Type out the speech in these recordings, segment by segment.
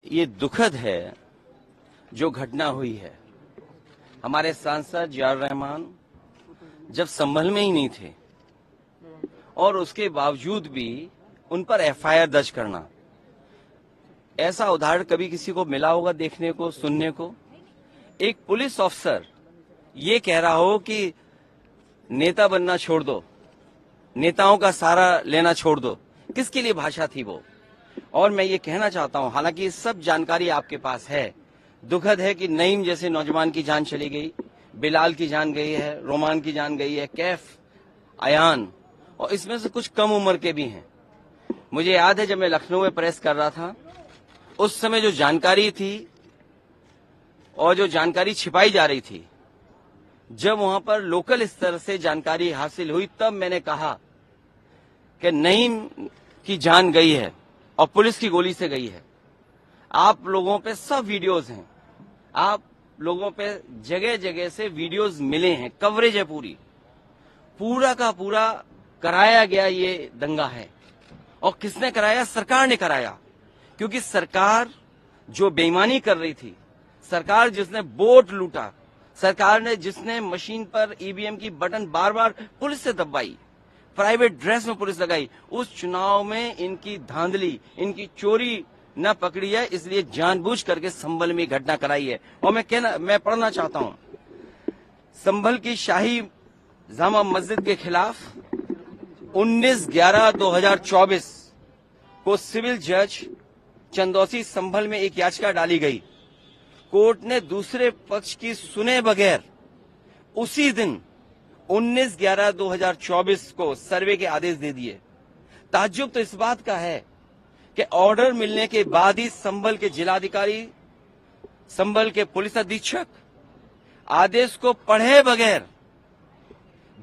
ये दुखद है जो घटना हुई है। हमारे सांसद जियाउर रहमान जब संभल में ही नहीं थे और उसके बावजूद भी उन पर एफआईआर दर्ज करना, ऐसा उदाहरण कभी किसी को मिला होगा देखने को, सुनने को? एक पुलिस ऑफिसर ये कह रहा हो कि नेता बनना छोड़ दो, नेताओं का सहारा लेना छोड़ दो। किसके लिए भाषा थी वो? और मैं ये कहना चाहता हूं, हालांकि सब जानकारी आपके पास है, दुखद है कि नईम जैसे नौजवान की जान चली गई, बिलाल की जान गई है, रोमान की जान गई है, कैफ, अयान, और इसमें से कुछ कम उम्र के भी हैं। मुझे याद है जब मैं लखनऊ में प्रेस कर रहा था, उस समय जो जानकारी थी और जो जानकारी छिपाई जा रही थी, जब वहां पर लोकल स्तर से जानकारी हासिल हुई, तब मैंने कहा कि नईम की जान गई है और पुलिस की गोली से गई है। आप लोगों पे सब वीडियोस हैं, आप लोगों पे जगह जगह से वीडियोस मिले हैं, कवरेज है पूरा का पूरा कराया गया ये दंगा है। और किसने कराया? सरकार ने कराया, क्योंकि सरकार जो बेईमानी कर रही थी, सरकार जिसने वोट लूटा, सरकार ने जिसने मशीन पर ईवीएम की बटन बार बार पुलिस से दबाई, प्राइवेट ड्रेस में पुलिस लगाई, उस चुनाव में इनकी धांधली, इनकी चोरी न पकड़ी है, इसलिए जानबूझ करके संभल में घटना कराई है। और मैं पढ़ना चाहता हूं, संभल की शाही जामा मस्जिद के खिलाफ 19/11/2024 को सिविल जज चंदौसी संभल में एक याचिका डाली गई। कोर्ट ने दूसरे पक्ष की सुने बगैर उसी दिन 19/11/2024 को सर्वे के आदेश दे दिए। ताज्जुब तो इस बात का है कि ऑर्डर मिलने के बाद ही संभल के जिलाधिकारी, संभल के पुलिस अधीक्षक आदेश को पढ़े बगैर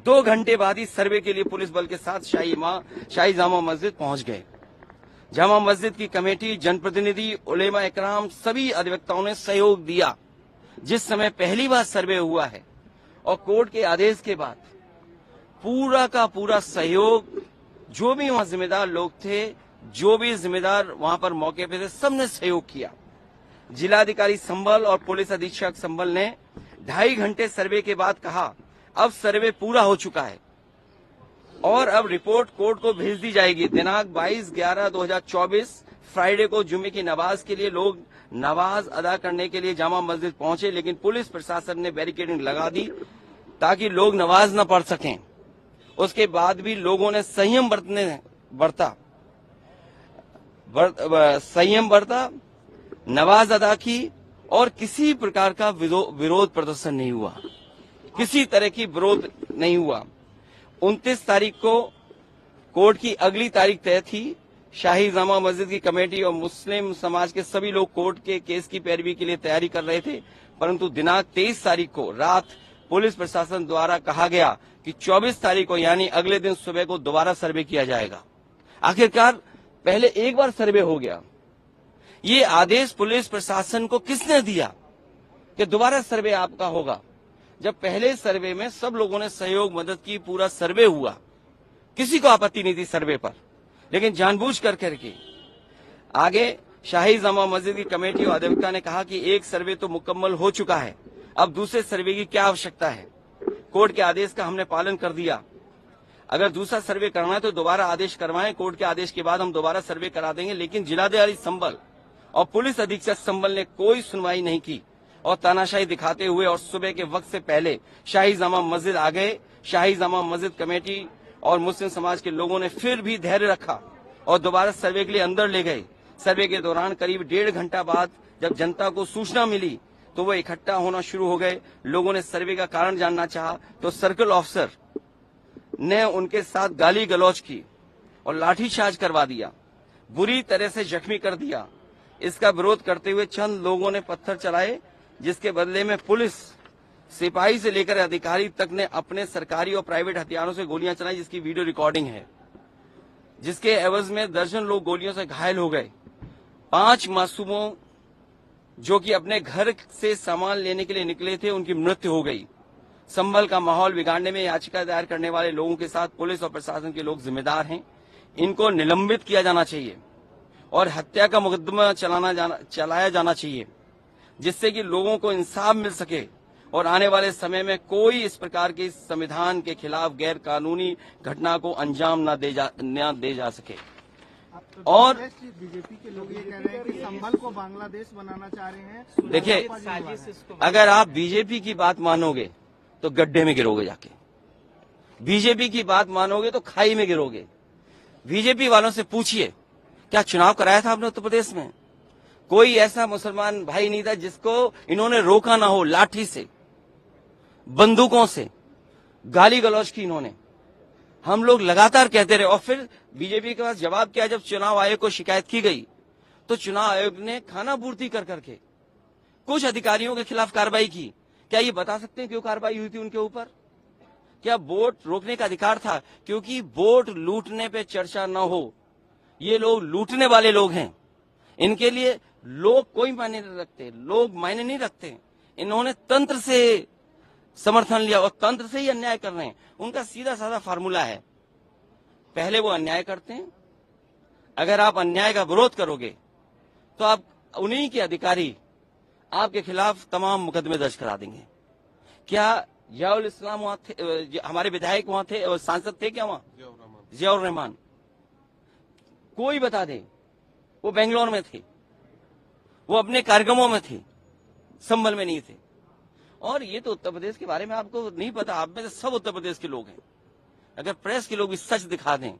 2 घंटे बाद ही सर्वे के लिए पुलिस बल के साथ शाही जामा मस्जिद पहुंच गए। जामा मस्जिद की कमेटी, जनप्रतिनिधि, उलेमा इकराम, सभी अधिवक्ताओं ने सहयोग दिया। जिस समय पहली बार सर्वे हुआ है और कोर्ट के आदेश के बाद पूरा का पूरा सहयोग, जो भी वहां जिम्मेदार लोग थे, जो भी जिम्मेदार वहां पर मौके पे थे, सबने सहयोग किया। जिलाधिकारी संभल और पुलिस अधीक्षक संभल ने 2.5 घंटे सर्वे के बाद कहा, अब सर्वे पूरा हो चुका है और अब रिपोर्ट कोर्ट को भेज दी जाएगी। दिनांक 22/11/2024 फ्राइडे को जुमे की नमाज के लिए लोग नमाज अदा करने के लिए जामा मस्जिद पहुंचे, लेकिन पुलिस प्रशासन ने बैरिकेडिंग लगा दी ताकि लोग नमाज न पढ़ सकें। उसके बाद भी लोगों ने संयम बरता, नमाज अदा की और किसी प्रकार का विरोध प्रदर्शन नहीं हुआ, किसी तरह की विरोध नहीं हुआ। 29 तारीख को कोर्ट की अगली तारीख तय थी। शाही जामा मस्जिद की कमेटी और मुस्लिम समाज के सभी लोग कोर्ट के केस की पैरवी के लिए तैयारी कर रहे थे, परंतु दिनांक 23 तारीख को रात पुलिस प्रशासन द्वारा कहा गया कि 24 तारीख को यानी अगले दिन सुबह को दोबारा सर्वे किया जाएगा। आखिरकार पहले एक बार सर्वे हो गया। ये आदेश पुलिस प्रशासन को किसने दिया कि दोबारा सर्वे आपका होगा, जब पहले सर्वे में सब लोगों ने सहयोग मदद की, पूरा सर्वे हुआ, किसी को आपत्ति नहीं थी सर्वे पर, लेकिन जानबूझ करके आगे शाही जामा मस्जिद की कमेटी और अधिवक्ता ने कहा कि एक सर्वे तो मुकम्मल हो चुका है, अब दूसरे सर्वे की क्या आवश्यकता है। कोर्ट के आदेश का हमने पालन कर दिया, अगर दूसरा सर्वे करना है तो दोबारा आदेश करवाएं, कोर्ट के आदेश के बाद हम दोबारा सर्वे करा देंगे। लेकिन जिलाधिकारी संभल और पुलिस अधीक्षक संभल ने कोई सुनवाई नहीं की और तानाशाही दिखाते हुए और सुबह के वक्त से पहले शाही जामा मस्जिद आ गए। शाही जामा मस्जिद कमेटी और मुस्लिम समाज के लोगों ने फिर भी धैर्य रखा और दोबारा सर्वे के लिए अंदर ले गए। सर्वे के दौरान करीब 1.5 घंटा बाद जब जनता को सूचना मिली तो वो इकट्ठा होना शुरू हो गए। लोगों ने सर्वे का कारण जानना चाहा तो सर्कल ऑफिसर ने उनके साथ गाली गलौज की और लाठीचार्ज करवा दिया, बुरी तरह से जख्मी कर दिया। इसका विरोध करते हुए चंद लोगों ने पत्थर चलाए, जिसके बदले में पुलिस, सिपाही से लेकर अधिकारी तक ने अपने सरकारी और प्राइवेट हथियारों से गोलियां चलाई, जिसकी वीडियो रिकॉर्डिंग है, जिसके एवज में दर्जन लोग गोलियों से घायल हो गए। 5 मासूमों जो कि अपने घर से सामान लेने के लिए निकले थे, उनकी मृत्यु हो गई। संभल का माहौल बिगाड़ने में याचिका दायर करने वाले लोगों के साथ पुलिस और प्रशासन के लोग जिम्मेदार हैं। इनको निलंबित किया जाना चाहिए और हत्या का मुकदमा चलाया जाना चाहिए, जिससे कि लोगों को इंसाफ मिल सके और आने वाले समय में कोई इस प्रकार की संविधान के खिलाफ गैर कानूनी घटना को अंजाम न दे जा सके। और बीजेपी के लोग ये कह रहे हैं कि संभल को बांग्लादेश बनाना चाह रहे हैं। देखिए, अगर आप बीजेपी की बात मानोगे तो गड्ढे में गिरोगे, जाके बीजेपी की बात मानोगे तो खाई में गिरोगे। बीजेपी वालों से पूछिए, क्या चुनाव कराया था आपने उत्तर प्रदेश में? कोई ऐसा मुसलमान भाई नहीं था जिसको इन्होंने रोका ना हो। लाठी से, बंदूकों से गाली गलौज की इन्होंने। हम लोग लगातार कहते रहे और फिर बीजेपी के पास जवाब क्या? जब चुनाव आयोग को शिकायत की गई तो चुनाव आयोग ने खानापूर्ति कर करके कुछ अधिकारियों के खिलाफ कार्रवाई की। क्या ये बता सकते हैं क्यों कार्रवाई हुई थी उनके ऊपर? क्या वोट रोकने का अधिकार था? क्योंकि वोट लूटने पे चर्चा न हो। ये लोग लूटने वाले लोग हैं। इनके लिए लोग कोई मायने नहीं रखते, लोग मायने नहीं रखते। इन्होंने तंत्र से समर्थन लिया और तंत्र से ही अन्याय कर रहे हैं। उनका सीधा साधा फार्मूला है, पहले वो अन्याय करते हैं। अगर आप अन्याय का विरोध करोगे तो आप उन्हीं के अधिकारी आपके खिलाफ तमाम मुकदमे दर्ज करा देंगे। क्या जियाउल इस्लाम वहां थे? हमारे विधायक वहां थे और सांसद थे क्या वहां? जियाउर रहमान। कोई बता दे, वो बेंगलोर में थे, वो अपने कार्यक्रमों में थे, संभल में नहीं थे। और ये तो उत्तर प्रदेश के बारे में आपको नहीं पता। आप में से सब उत्तर प्रदेश के लोग हैं। अगर प्रेस के लोग भी सच दिखा दें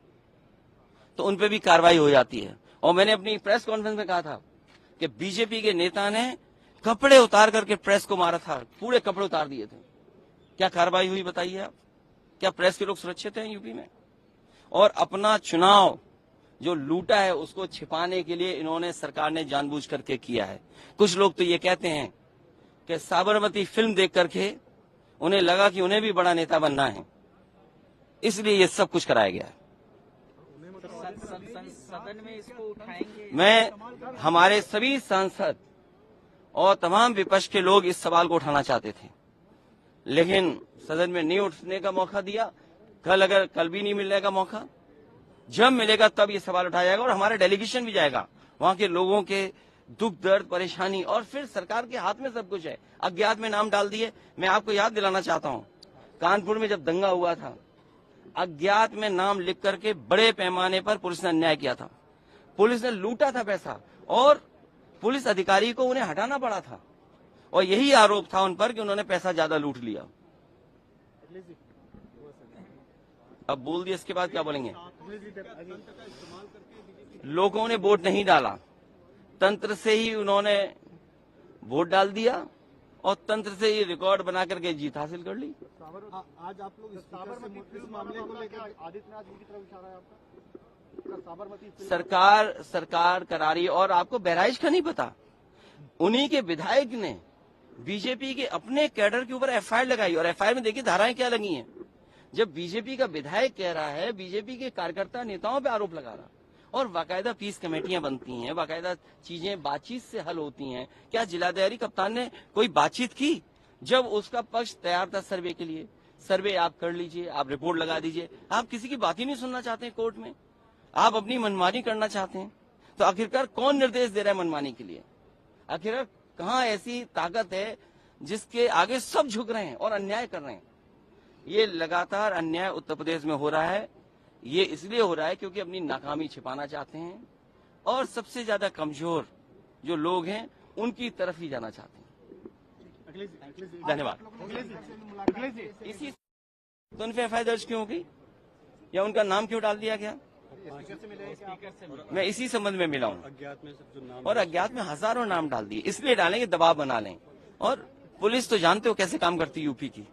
तो उन पे भी कार्रवाई हो जाती है। और मैंने अपनी प्रेस कॉन्फ्रेंस में कहा था कि बीजेपी के नेता ने कपड़े उतार करके प्रेस को मारा था, पूरे कपड़े उतार दिए थे। क्या कार्रवाई हुई बताइए आप? क्या प्रेस के लोग सुरक्षित हैं यूपी में? और अपना चुनाव जो लूटा है उसको छिपाने के लिए इन्होंने, सरकार ने जानबूझ करके किया है। कुछ लोग तो ये कहते हैं कि साबरमती फिल्म देख करके उन्हें लगा कि उन्हें भी बड़ा नेता बनना है, इसलिए ये सब कुछ कराया गया है। सदन में इसको उठाएंगे। मैं, हमारे सभी सांसद और तमाम विपक्ष के लोग इस सवाल को उठाना चाहते थे, लेकिन सदन में नहीं उठने का मौका दिया। कल भी नहीं मिलने का मौका, जब मिलेगा तब ये सवाल उठाया जाएगा और हमारा डेलीगेशन भी जाएगा। वहां के लोगों के दुख दर्द परेशानी, और फिर सरकार के हाथ में सब कुछ है। अज्ञात में नाम डाल दिए। मैं आपको याद दिलाना चाहता हूं, कानपुर में जब दंगा हुआ था, अज्ञात में नाम लिख करके बड़े पैमाने पर पुलिस ने अन्याय किया था। पुलिस ने लूटा था पैसा और पुलिस अधिकारी को उन्हें हटाना पड़ा था, और यही आरोप था उन पर कि उन्होंने पैसा ज्यादा लूट लिया। अब बोल दिया, इसके बाद क्या बोलेंगे? लोगों ने वोट नहीं डाला, तंत्र से ही उन्होंने वोट डाल दिया और तंत्र से ही रिकॉर्ड बना करके जीत हासिल कर ली। आज आप लोग साबरमती मामले को लेकर आदित्यनाथ जी की तरफ इशारा है आपका? साबरमती सरकार करा रही है। और आपको बहराइच का नहीं पता, उन्हीं के विधायक ने बीजेपी के अपने कैडर के ऊपर एफआईआर लगाई, और एफआईआर में देखिए धाराएं क्या लगी हैं। जब बीजेपी का विधायक कह रहा है, बीजेपी के कार्यकर्ता नेताओं पे आरोप लगा रहा, और बाकायदा पीस कमेटियां बनती हैं, बाकायदा चीजें बातचीत से हल होती हैं। क्या जिलाधिकारी कप्तान ने कोई बातचीत की? जब उसका पक्ष तैयार था सर्वे के लिए, सर्वे आप कर लीजिए, आप रिपोर्ट लगा दीजिए। आप किसी की बात ही नहीं सुनना चाहते हैं कोर्ट में, आप अपनी मनमानी करना चाहते हैं। तो आखिरकार कौन निर्देश दे रहा है मनमानी के लिए? आखिरकार कहाँ ऐसी ताकत है जिसके आगे सब झुक रहे हैं और अन्याय कर रहे हैं? ये लगातार अन्याय उत्तर प्रदेश में हो रहा है। ये इसलिए हो रहा है क्योंकि अपनी नाकामी छिपाना चाहते हैं और सबसे ज्यादा कमजोर जो लोग हैं उनकी तरफ ही जाना चाहते हैं। धन्यवाद। इसी तो उन पे एफआईआर दर्ज क्यों हो गई या उनका नाम क्यों डाल दिया गया? मैं इसी संबंध में मिला हूँ, और अज्ञात में हजारों नाम डाल दिए। इसलिए डालें कि दबाव बना लें, और पुलिस तो जानते हो कैसे काम करती यूपी की।